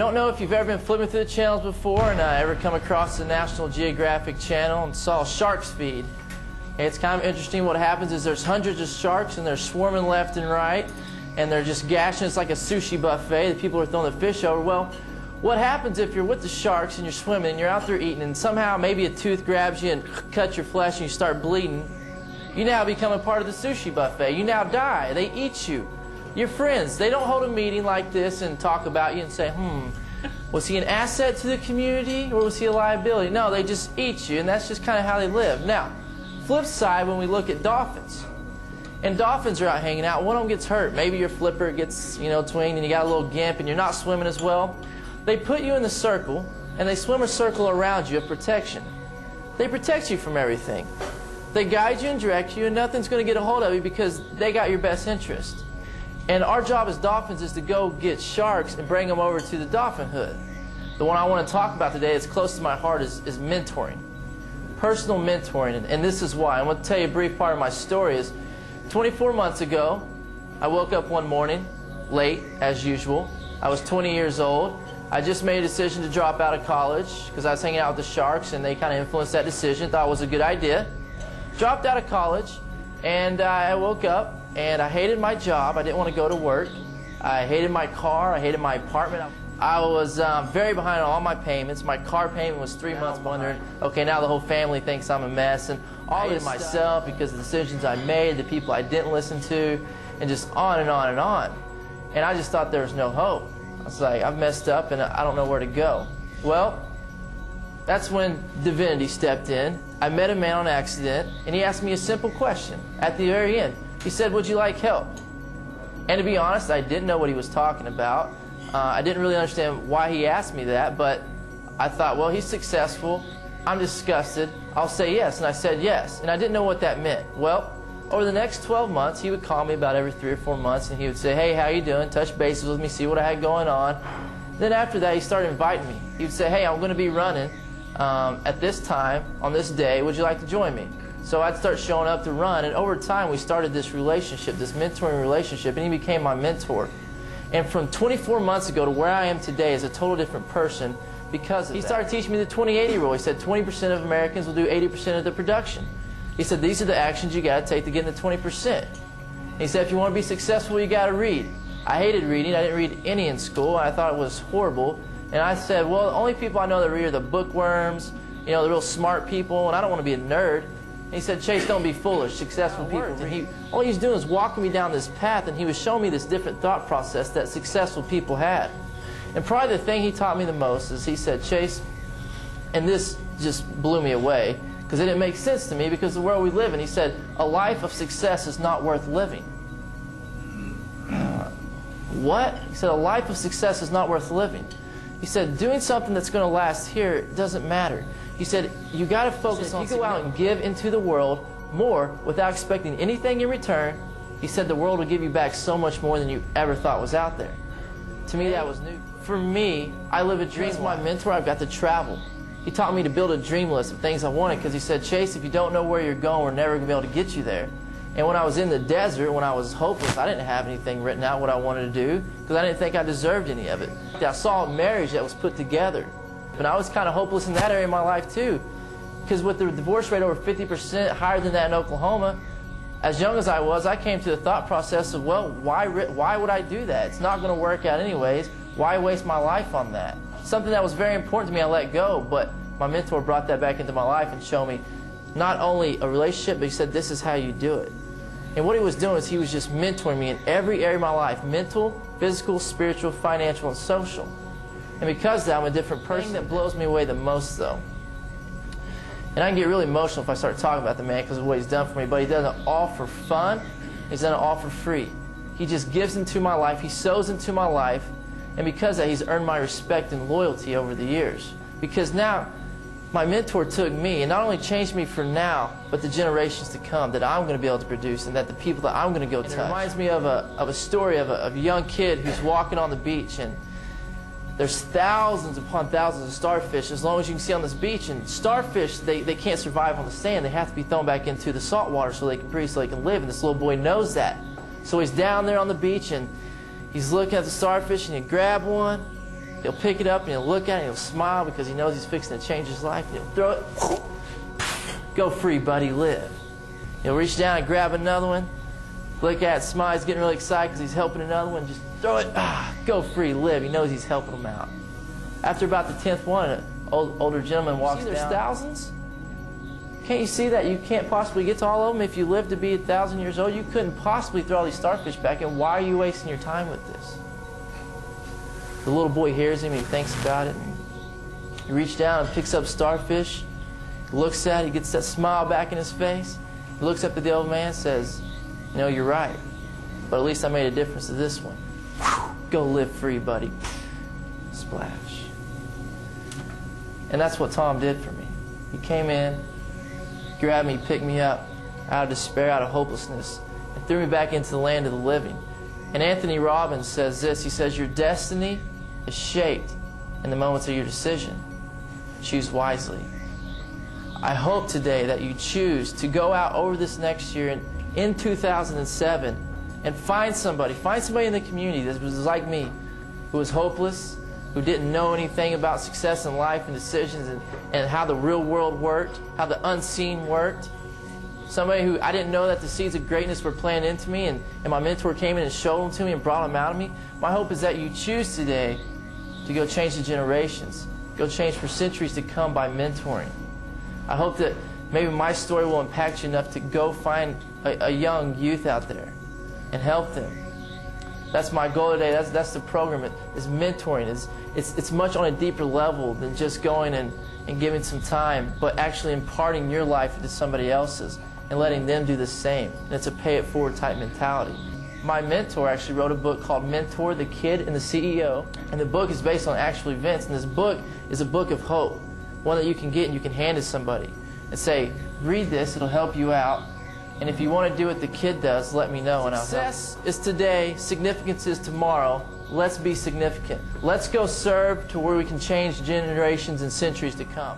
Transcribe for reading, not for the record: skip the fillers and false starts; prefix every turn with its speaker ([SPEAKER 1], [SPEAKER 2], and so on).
[SPEAKER 1] I don't know if you've ever been flipping through the channels before and ever come across the National Geographic Channel and saw sharks feed. And it's kind of interesting. What happens is there's hundreds of sharks and they're swarming left and right and they're just gashing. It's like a sushi buffet. The people are throwing the fish over. Well, what happens if you're with the sharks and you're swimming and you're out there eating and somehow maybe a tooth grabs you and cuts your flesh and you start bleeding? You now become a part of the sushi buffet. You now die. They eat you. Your friends, they don't hold a meeting like this and talk about you and say, was he an asset to the community or was he a liability? No, they just eat you, and that's just kind of how they live. Now, flip side, when we look at dolphins, and dolphins are out hanging out, one of them gets hurt. Maybe your flipper gets, twinged and you got a little gimp and you're not swimming as well. They put you in the circle and they swim a circle around you of protection. They protect you from everything. They guide you and direct you, and nothing's going to get a hold of you because they got your best interest. And our job as dolphins is to go get sharks and bring them over to the dolphin hood. The one I want to talk about today that's close to my heart is mentoring. Personal mentoring, and this is why. I'm going to tell you a brief part of my story. Is 24 months ago, I woke up one morning, late as usual. I was 20 years old. I just made a decision to drop out of college because I was hanging out with the sharks and they kind of influenced that decision. Thought it was a good idea. Dropped out of college, and I woke up and I hated my job. I didn't want to go to work. I hated my car. I hated my apartment. I was very behind on all my payments. My car payment was 3 months behind. Okay, now the whole family thinks I'm a mess, and all of it myself because of the decisions I made, the people I didn't listen to, and just on and on and on. And I just thought there was no hope. I was like, I've messed up and I don't know where to go. Well, that's when divinity stepped in. I met a man on accident, and he asked me a simple question at the very end. He said, would you like help? And to be honest, I didn't know what he was talking about. I didn't really understand why he asked me that, but I thought, well, he's successful. I'm disgusted. I'll say yes. And I said yes. And I didn't know what that meant. Well, over the next 12 months, he would call me about every 3 or 4 months, and he would say, hey, how you doing? Touch bases with me, see what I had going on. Then after that, he started inviting me. He would say, hey, I'm going to be running at this time, on this day. Would you like to join me? So I'd start showing up to run, and over time we started this relationship, this mentoring relationship, and he became my mentor. And from 24 months ago to where I am today is a total different person because of that. He started teaching me the 20-80 rule. He said 20% of Americans will do 80% of the production. He said these are the actions you got to take to get in the 20%. He said if you want to be successful, you got to read. I hated reading. I didn't read any in school. I thought it was horrible. And I said, well, the only people I know that read are the bookworms, the real smart people, and I don't want to be a nerd. And he said, Chase, don't be foolish. Successful people. And all he was doing was walking me down this path, and he was showing me this different thought process that successful people had. And probably the thing he taught me the most is he said, Chase, and this just blew me away because it didn't make sense to me because of the world we live in. He said, a life of success is not worth living. What? He said, a life of success is not worth living. He said, doing something that's going to last here doesn't matter. He said, you got to focus on, if you go out and give into the world more without expecting anything in return, he said the world will give you back so much more than you ever thought was out there. To me, that was new. For me, I live a dream. As my mentor, I've got to travel. He taught me to build a dream list of things I wanted because he said, Chase, if you don't know where you're going, we're never going to be able to get you there. And when I was in the desert, when I was hopeless, I didn't have anything written out what I wanted to do because I didn't think I deserved any of it. I saw a marriage that was put together. And I was kind of hopeless in that area of my life too, because with the divorce rate over 50% higher than that in Oklahoma, as young as I was, I came to the thought process of, well, why would I do that? It's not going to work out anyways. Why waste my life on that? Something that was very important to me, I let go, but my mentor brought that back into my life and showed me not only a relationship, but he said, this is how you do it. And what he was doing is he was just mentoring me in every area of my life, mental, physical, spiritual, financial, and social. And because of that, I'm a different person. The thing that blows me away the most, though, and I can get really emotional if I start talking about the man because of what he's done for me, but he does it all for fun. He's done it all for free. He just gives into my life. He sows into my life. And because of that, he's earned my respect and loyalty over the years. Because now, my mentor took me and not only changed me for now, but the generations to come that I'm going to be able to produce and that the people that I'm going to go touch. It reminds me of a story of a young kid who's walking on the beach, and there's thousands upon thousands of starfish as long as you can see on this beach. And starfish, they can't survive on the sand. They have to be thrown back into the salt water so they can breathe, so they can live. And this little boy knows that. So he's down there on the beach, and he's looking at the starfish, and he grabs one, He'll pick it up and he'll look at it and he'll smile because he knows he's fixing to change his life. And he'll throw it. Go free, buddy, live. He'll reach down and grab another one, look at it, smile. He's getting really excited because he's helping another one. Just throw it. Go free, live. He knows he's helping him out. After about the 10th one, an older gentleman walks down. There's thousands. Can't you see that you can't possibly get to all of them? If you live to be 1,000 years old, you couldn't possibly throw all these starfish back in. Why are you wasting your time with this? The little boy hears him, he thinks about it. He reaches down and picks up starfish, looks at it, he gets that smile back in his face. He looks up at the old man and says, you know, you're right, but at least I made a difference to this one. Go live free, buddy. Splash. And that's what Tom did for me. He came in, grabbed me, picked me up out of despair, out of hopelessness, and threw me back into the land of the living. And Anthony Robbins says this, he says, your destiny is shaped in the moments of your decision. Choose wisely. I hope today that you choose to go out over this next year in 2007 and find somebody in the community that was like me, who was hopeless, who didn't know anything about success in life and decisions and how the real world worked, how the unseen worked. Somebody who I didn't know that the seeds of greatness were planted into me, and my mentor came in and showed them to me and brought them out of me. My hope is that you choose today to go change the generations, go change for centuries to come by mentoring. I hope that maybe my story will impact you enough to go find a young youth out there and help them. That's my goal today. That's the program. It's mentoring. It's much on a deeper level than just going and giving some time, but actually imparting your life into somebody else's and letting them do the same. And it's a pay-it-forward type mentality. My mentor actually wrote a book called Mentor, the Kid and the CEO, and the book is based on actual events, and this book is a book of hope, one that you can get and you can hand to somebody and say, read this, it'll help you out, and if you want to do what the kid does, let me know and I'll help. Success is today, significance is tomorrow. Let's be significant. Let's go serve to where we can change generations and centuries to come.